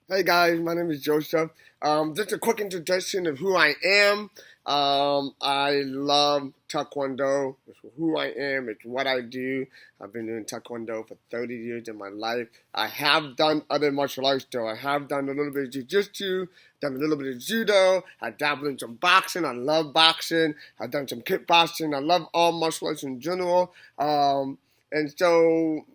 Hey guys, my name is Joseph. Just a quick introduction of who I am. I love Taekwondo. It's who I am. It's what I do. I've been doing Taekwondo for 30 years in my life. I have done other martial arts though. I have done a little bit of jiu-jitsu, done a little bit of judo. I dabbled in some boxing. I love boxing. I've done some kickboxing. I love all martial arts in general. And so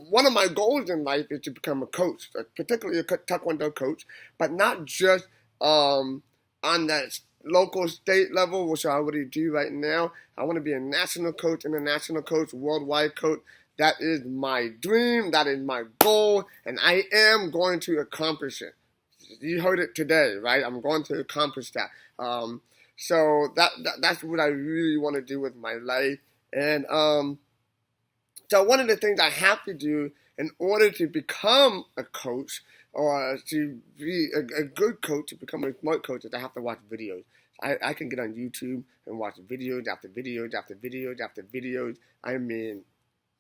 one of my goals in life is to become a coach, particularly a Taekwondo coach, but not just on that local state level, which I already do right now. I want to be a national coach, international coach, worldwide coach. That is my dream. That is my goal, and I am going to accomplish it. You heard it today, right? I'm going to accomplish that. That's what I really want to do with my life, and so one of the things I have to do in order to become a coach or to be a good coach, to become a smart coach, is I have to watch videos. I can get on YouTube and watch videos after videos after videos after videos. I mean,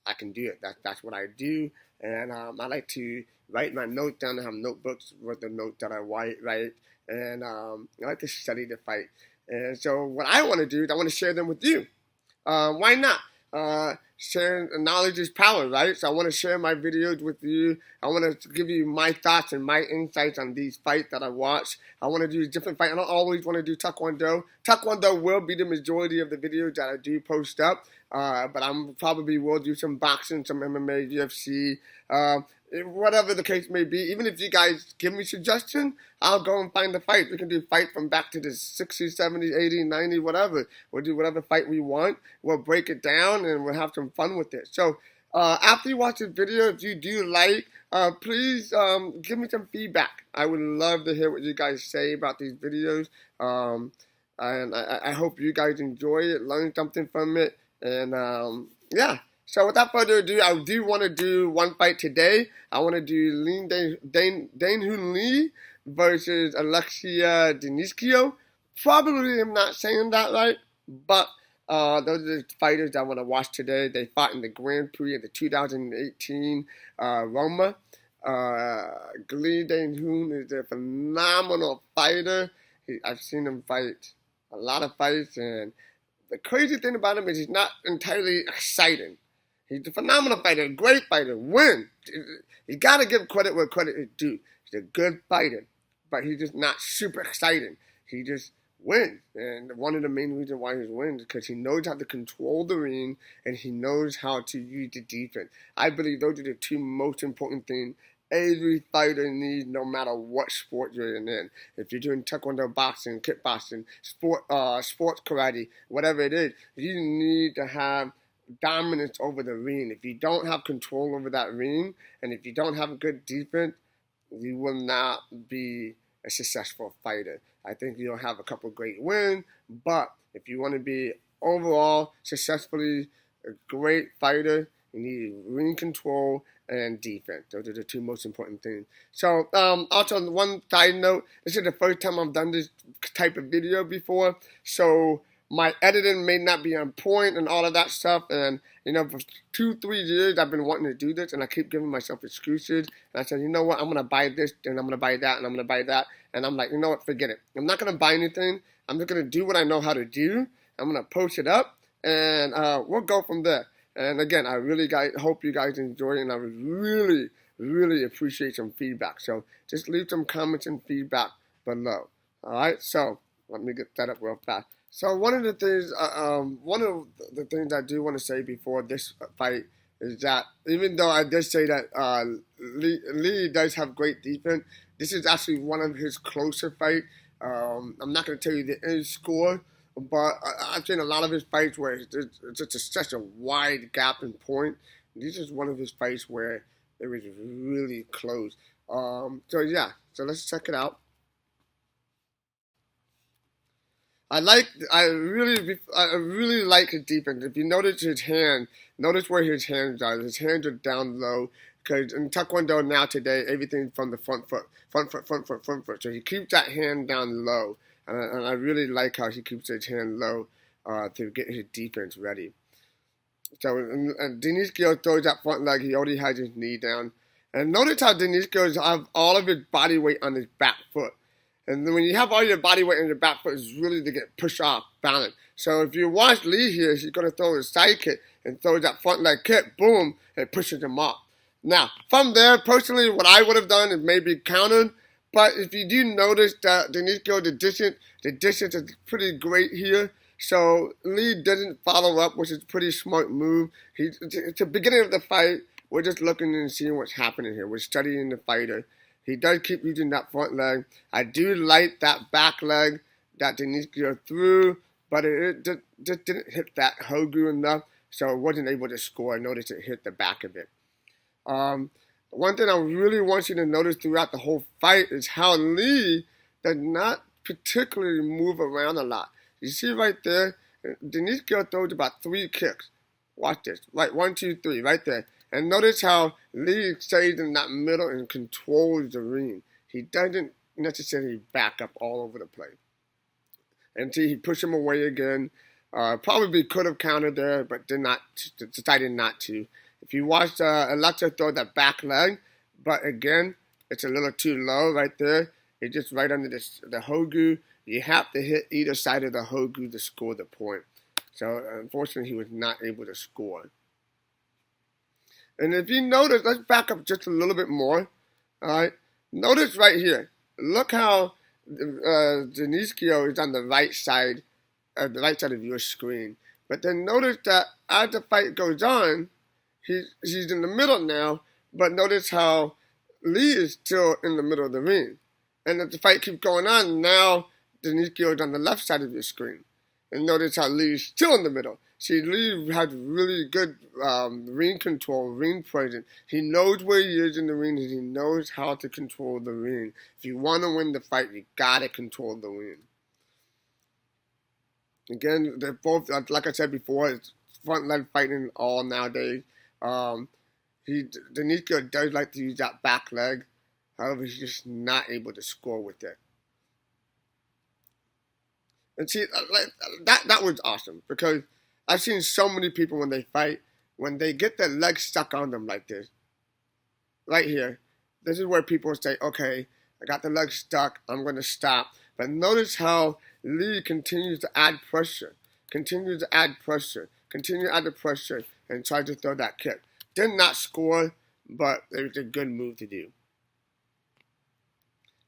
I can do it. That's what I do. And I like to write my notes down. I have notebooks with the notes that I write. And I like to study the fight. And so what I want to do is I want to share them with you. Why not? Sharing knowledge is power, right? So I want to share my videos with you. I want to give you my thoughts and my insights on these fights that I watch. I want to do different fights. I don't always want to do Taekwondo. Taekwondo will be the majority of the videos that I do post up, but I'm probably will do some boxing, some MMA, UFC, whatever the case may be. Even if you guys give me suggestions, I'll go and find the fight. We can do fight from back to the 60s, 70s, 80s, 90s, whatever. We'll do whatever fight we want. We'll break it down and we'll have some fun with it. So after you watch this video, if you do like, please give me some feedback. I would love to hear what you guys say about these videos. And I hope you guys enjoy it, learn something from it. And yeah. So without further ado, I do want to do one fight today. I want to do DAE-HOON Lee versus Alexey Denisenko. Probably I'm not saying that right, but those are the fighters that I want to watch today. They fought in the Grand Prix of the 2018 Roma. DAE-HOON is a phenomenal fighter. I've seen him fight a lot of fights, and the crazy thing about him is he's not entirely exciting. He's a phenomenal fighter, a great fighter, win. You gotta give credit where credit is due. He's a good fighter, but he's just not super exciting. He just wins. And one of the main reasons why he wins is because he knows how to control the ring and he knows how to use the defense. I believe those are the two most important things every fighter needs, no matter what sport you're in. If you're doing Taekwondo, boxing, kickboxing, sports karate, whatever it is, you need to have dominance over the ring. If you don't have control over that ring, and if you don't have a good defense, you will not be a successful fighter. I think you'll have a couple great wins, but if you want to be overall successfully a great fighter, you need ring control and defense. Those are the two most important things. So also one side note, this is the first time I've done this type of video before, so my editing may not be on point and all of that stuff. And, for 2-3 years, I've been wanting to do this, and I keep giving myself excuses. And I said, you know what, I'm going to buy this, and I'm going to buy that, and I'm going to buy that. And I'm like, you know what, forget it. I'm not going to buy anything. I'm just going to do what I know how to do. I'm going to post it up, and we'll go from there. And again, I really hope you guys enjoy it, and I would really, really appreciate some feedback. So just leave some comments and feedback below. All right, so let me get that up real fast. So one of the things I do want to say before this fight is that even though I did say that Lee does have great defense, this is actually one of his closer fights. I'm not going to tell you the end score, but I've seen a lot of his fights where it's just such a wide gap in point. This is one of his fights where it was really close. So yeah, so let's check it out. I really like his defense. If you notice his hand, notice where his hands are. His hands are down low. Because in Taekwondo now today, everything's from the front foot. So he keeps that hand down low. And I really like how he keeps his hand low to get his defense ready. So and Denisenko throws that front leg. He already has his knee down. And notice how Denisenko have all of his body weight on his back foot. And when you have all your body weight on your back foot, it's really to get pushed off balance. So if you watch Lee here, he's going to throw his side kick and throw that front leg kick, boom, and pushes him off. Now, from there, personally, what I would have done is maybe countered. But if you do notice that Denisenko, the distance is pretty great here. So Lee doesn't follow up, which is a pretty smart move. It's the beginning of the fight. We're just looking and seeing what's happening here. We're studying the fighter. He does keep using that front leg. I do like that back leg that Denisenko threw, but it just didn't hit that Hogu enough, so it wasn't able to score. I noticed it hit the back of it. One thing I really want you to notice throughout the whole fight is how Lee does not particularly move around a lot. You see right there, Denisenko throws about 3 kicks. Watch this. Right, 1, 2, 3, right there. And notice how Lee stays in that middle and controls the ring. He doesn't necessarily back up all over the place. And see, he pushed him away again. Probably could have countered there, but decided not to. If you watch Alexey throw that back leg, but again, it's a little too low right there. It's just right under the Hogu. You have to hit either side of the Hogu to score the point. So unfortunately, he was not able to score. And if you notice, let's back up just a little bit more. All right, notice right here. Look how Denisenko is on the right side of your screen. But then notice that as the fight goes on, he's in the middle now. But notice how Lee is still in the middle of the ring. And if the fight keeps going on, now Denisenko is on the left side of your screen. And notice how Lee is still in the middle. See, Lee has really good ring control, ring presence. He knows where he is in the ring, and he knows how to control the ring. If you want to win the fight, you got to control the ring. Again, they're both, like I said before, it's front leg fighting all nowadays. Denisenko does like to use that back leg. However, he's just not able to score with it. And see, that was awesome because I've seen so many people when they fight, when they get their legs stuck on them like this, right here, this is where people say, okay, I got the leg stuck, I'm going to stop. But notice how Lee continues to add pressure, continue to add the pressure, and try to throw that kick. Did not score, but it was a good move to do.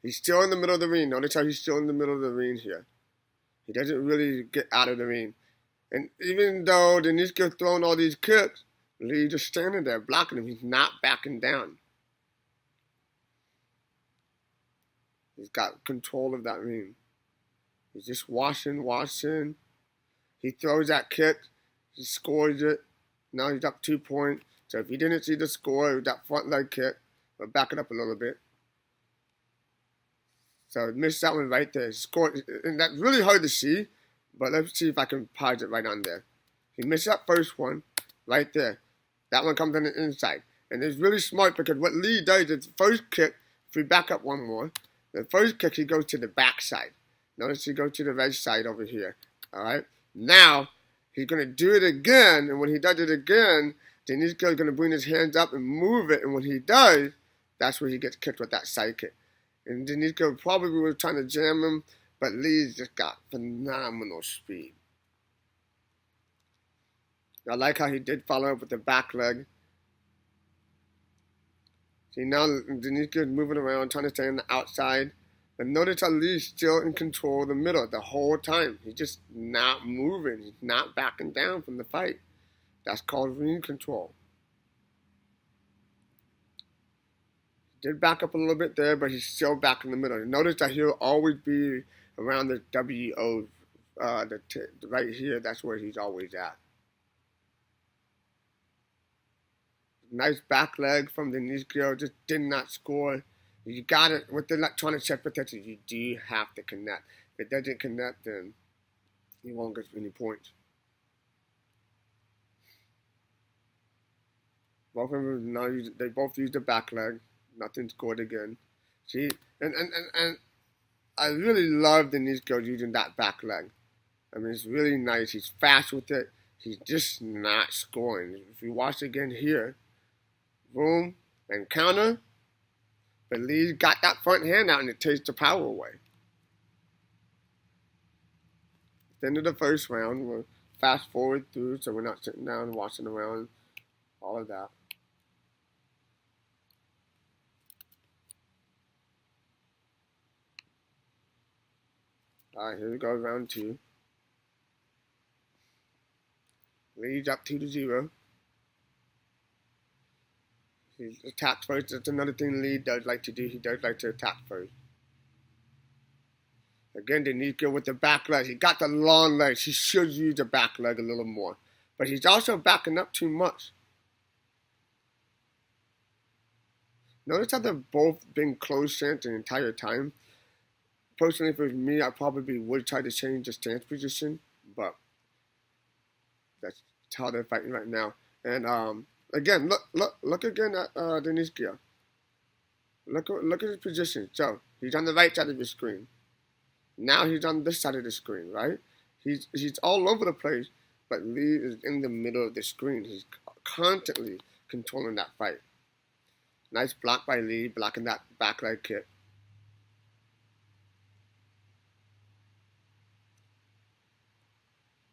He's still in the middle of the ring. Notice how he's still in the middle of the ring here. He doesn't really get out of the ring. And even though Denisenko throwing all these kicks, Lee just standing there blocking him. He's not backing down. He's got control of that ring. He's just watching. He throws that kick. He scores it. Now he's up 2 points. So if you didn't see the score, that front leg kick, we'll back it up a little bit. So missed that one right there. Scored, and that's really hard to see. But let's see if I can pause it right on there. He missed that first one right there. That one comes on the inside. And it's really smart because what Lee does is the first kick, if we back up one more, the first kick he goes to the back side. Notice he goes to the right side over here. Alright? Now, he's going to do it again. And when he does it again, Denisenko is going to bring his hands up and move it. And when he does, that's where he gets kicked with that side kick. And Denisenko probably was trying to jam him. But Lee's just got phenomenal speed. I like how he did follow up with the back leg. See, now Denisenko is moving around, trying to stay on the outside. But notice how Lee's still in control of the middle the whole time. He's just not moving. He's not backing down from the fight. That's called ring control. He did back up a little bit there, but he's still back in the middle. Notice that he'll always be around the WO, right here. That's where he's always at. Nice back leg from Denisenko. Just did not score. You got it with the electronic check protection. You do have to connect. If it doesn't connect, then you won't get any points. Both of them now they both used the back leg. Nothing scored again. See, and I really love Denisenko using that back leg. I mean, it's really nice. He's fast with it. He's just not scoring. If you watch again here, boom, and counter. But Lee got that front hand out and it takes the power away. At the end of the first round, we'll fast forward through so we're not sitting down watching around, all of that. Alright, here we go, round 2. Leads up 2-0. He attacks first. That's another thing Lee does like to do. He does like to attack first. Again, Denisenko with the back leg. He got the long legs. He should use the back leg a little more. But he's also backing up too much. Notice how they've both been close stance the entire time. Personally, if it was me, I probably would try to change the stance position. But that's how they're fighting right now. And again, look again at Denisenko. Look at his position. So he's on the right side of the screen. Now he's on this side of the screen, right? He's all over the place, but Lee is in the middle of the screen. He's constantly controlling that fight. Nice block by Lee, blocking that back leg kick.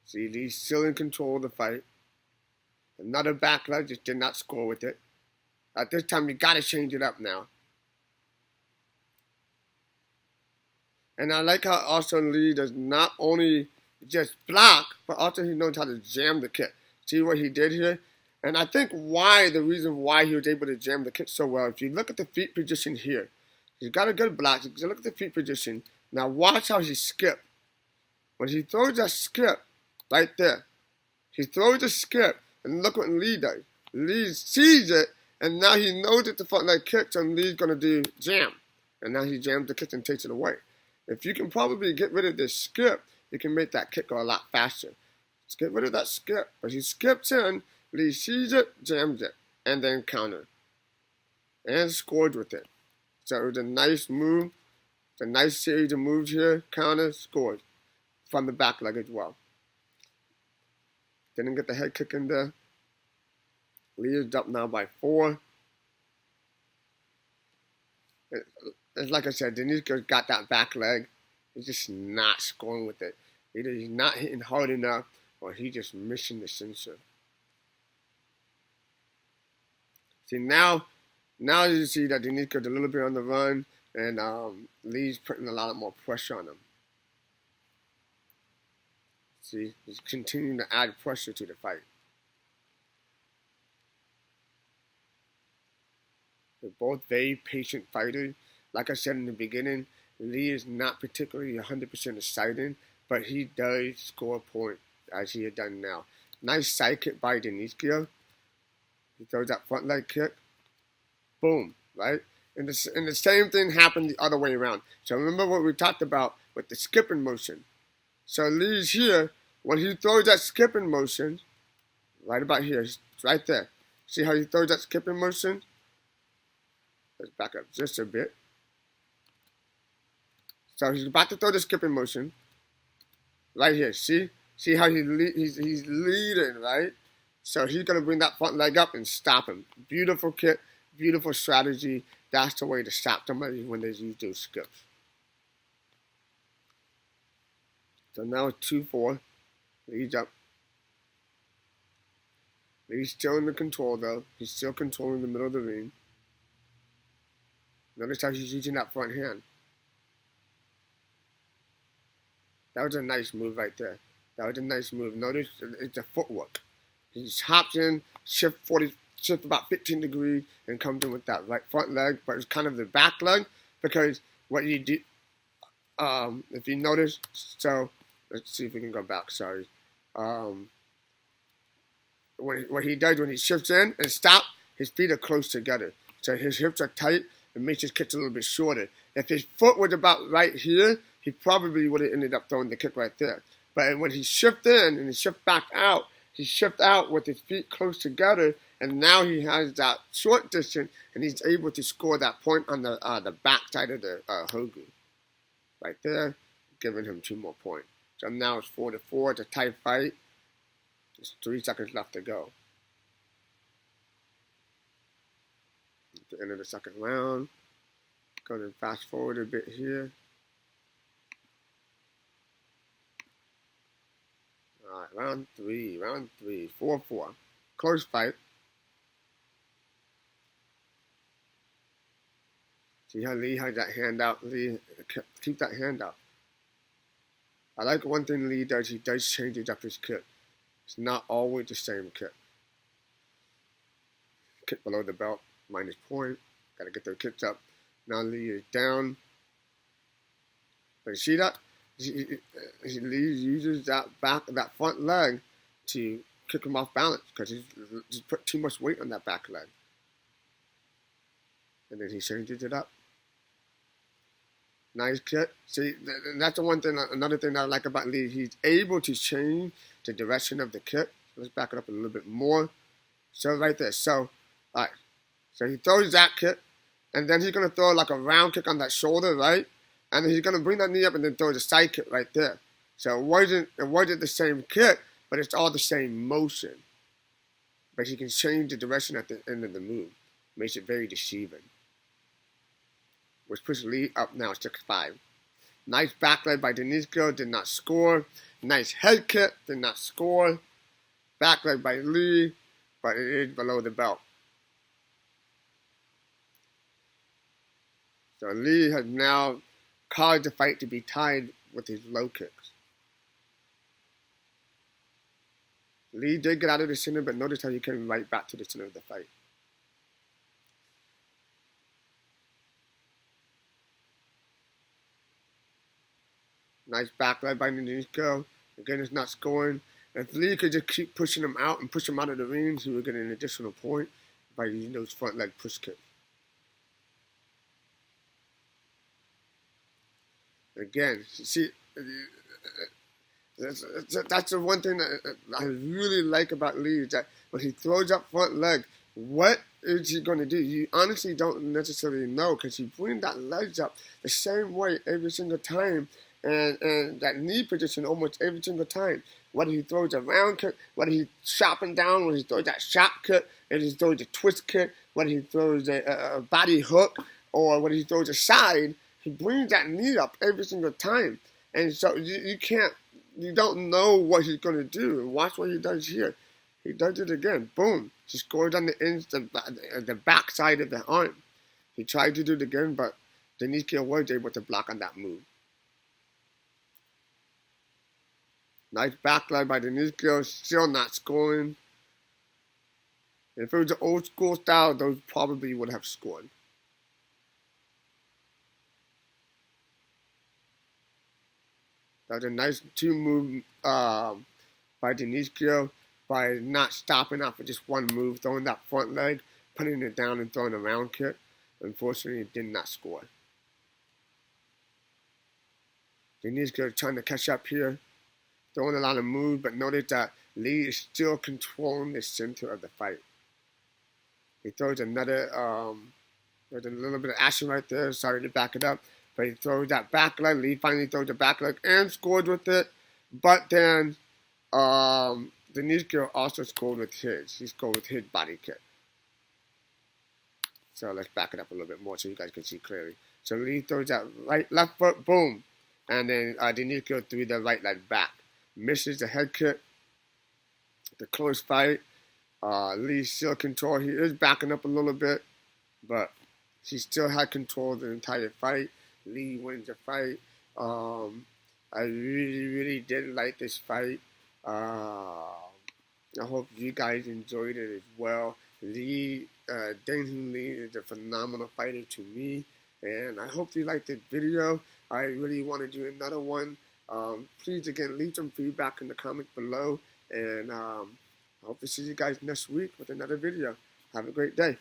See, Lee's still in control of the fight. Another back leg, just did not score with it. At this time, you got to change it up now. And I like how also Lee does not only just block, but also he knows how to jam the kick. See what he did here? And I think the reason why he was able to jam the kick so well, if you look at the feet position here, he's got a good block. You look at the feet position. Now watch how he skipped. When he throws that skip right there, he throws a skip, and look what Lee does. Lee sees it, and now he knows that the front leg kicks, and Lee's going to do jam. And now he jams the kick and takes it away. If you can probably get rid of this skip, you can make that kick go a lot faster. Let's get rid of that skip. But he skips in, Lee sees it, jams it, and then counter. And scored with it. So it was a nice move. It's a nice series of moves here. Counter, scored. From the back leg as well. Didn't get the head kick in there. Lee is up now by 4. It's like I said, Denisenko got that back leg. He's just not scoring with it. Either he's not hitting hard enough or he's just missing the sensor. See, now you see that Denisenko's a little bit on the run and Lee's putting a lot more pressure on him. See, he's continuing to add pressure to the fight. They're both very patient fighters. Like I said in the beginning, Lee is not particularly 100% exciting, but he does score points as he has done now. Nice side kick by Denisenko. He throws that front leg kick. Boom, right? And the same thing happened the other way around. So remember what we talked about with the skipping motion. So Lee's here, when he throws that skipping motion, right about here, right there. See how he throws that skipping motion? Let's back up just a bit. So he's about to throw the skipping motion. Right here, see? See how he's leading, right? So he's going to bring that front leg up and stop him. Beautiful kick, beautiful strategy. That's the way to stop somebody when they use those skips. So now it's 2-4. Leads up. Lee's still in the control though. He's still controlling the middle of the ring. Notice how he's using that front hand. That was a nice move right there. That was a nice move. Notice it's a footwork. He hops in, shift about 15 degrees, and comes in with that right front leg, but it's kind of the back leg, because what you do, if you notice, so let's see if we can go back, sorry. What he does when he shifts in and stops, his feet are close together. So his hips are tight, and makes his kicks a little bit shorter. If his foot was about right here, he probably would have ended up throwing the kick right there. But when he shifts in and he shifts back out, he shifts out with his feet close together, and now he has that short distance, and he's able to score that point on the back side of the Hogu. Right there, giving him 2 more points. So now it's 4-4. It's a tight fight. There's 3 seconds left to go. the end of the second round. Go to fast forward a bit here. All right, round three, 4-4. Close fight. See how Lee has that hand out? Lee, keep that hand out. I like one thing Lee does. He does change it up his kick. It's not always the same kick. Kick below the belt, minus point. Got to get those kicks up. Now Lee is down. But you see that? Lee uses that front leg to kick him off balance because he's put too much weight on that back leg. And then he changes it up. Nice kick. See, that's the one thing. Another thing that I like about Lee, he's able to change the direction of the kick. Let's back it up a little bit more. So right there. So, all right. So he throws that kick, and then he's gonna throw like a round kick on that shoulder, right? And then he's gonna bring that knee up and then throw the side kick right there. So it wasn't the same kick, but it's all the same motion. But he can change the direction at the end of the move. Makes it very deceiving. Which pushes Lee up now 6-5. Nice back leg by Denisenko, did not score. Nice head kick, did not score. Back leg by Lee, but it is below the belt. So Lee has now caused the fight to be tied with his low kicks. Lee did get out of the center, but notice how he came right back to the center of the fight. Nice back leg by Denisenko. Again, it's not scoring. If Lee could just keep pushing him out and push him out of the ring, he would get an additional point by using those front leg push kicks. Again, see, that's the one thing that I really like about Lee is that when he throws up front leg, what is he going to do? You honestly don't necessarily know because he brings that legs up the same way every single time. And that knee position almost every single time. Whether he throws a round kick, whether he's chopping down, whether he throws that chop kick, whether he throws a twist kick, whether he throws a body hook, or whether he throws a side, he brings that knee up every single time. And so you don't know what he's going to do. And watch what he does here. He does it again. Boom. He scores on the back side of the arm. He tried to do it again, but Denisenko was able to block on that move. Nice back leg by Denisenko, still not scoring. If it was the old school style, those probably would have scored. That was a nice two-move by Denisenko by not stopping after just one move, throwing that front leg, putting it down and throwing a round kick. Unfortunately, it did not score. Denisenko trying to catch up here. Throwing a lot of moves, but notice that Lee is still controlling the center of the fight. He throws another, there's a little bit of action right there. Sorry to back it up. But he throws that back leg. Lee finally throws the back leg and scored with it. But then Denisenko also scored with his. He scored with his body kick. So let's back it up a little bit more so you guys can see clearly. So Lee throws that left foot, boom. And then Denisenko threw the right leg back. Misses the head kick. The close fight. Lee still control. He is backing up a little bit, but he still had control of the entire fight. Lee wins the fight. I really did like this fight. I hope you guys enjoyed it as well. Deng-Hoon Lee is a phenomenal fighter to me, and I hope you liked this video. I really want to do another one. Please, again, leave some feedback in the comments below. And I hope to see you guys next week with another video. Have a great day.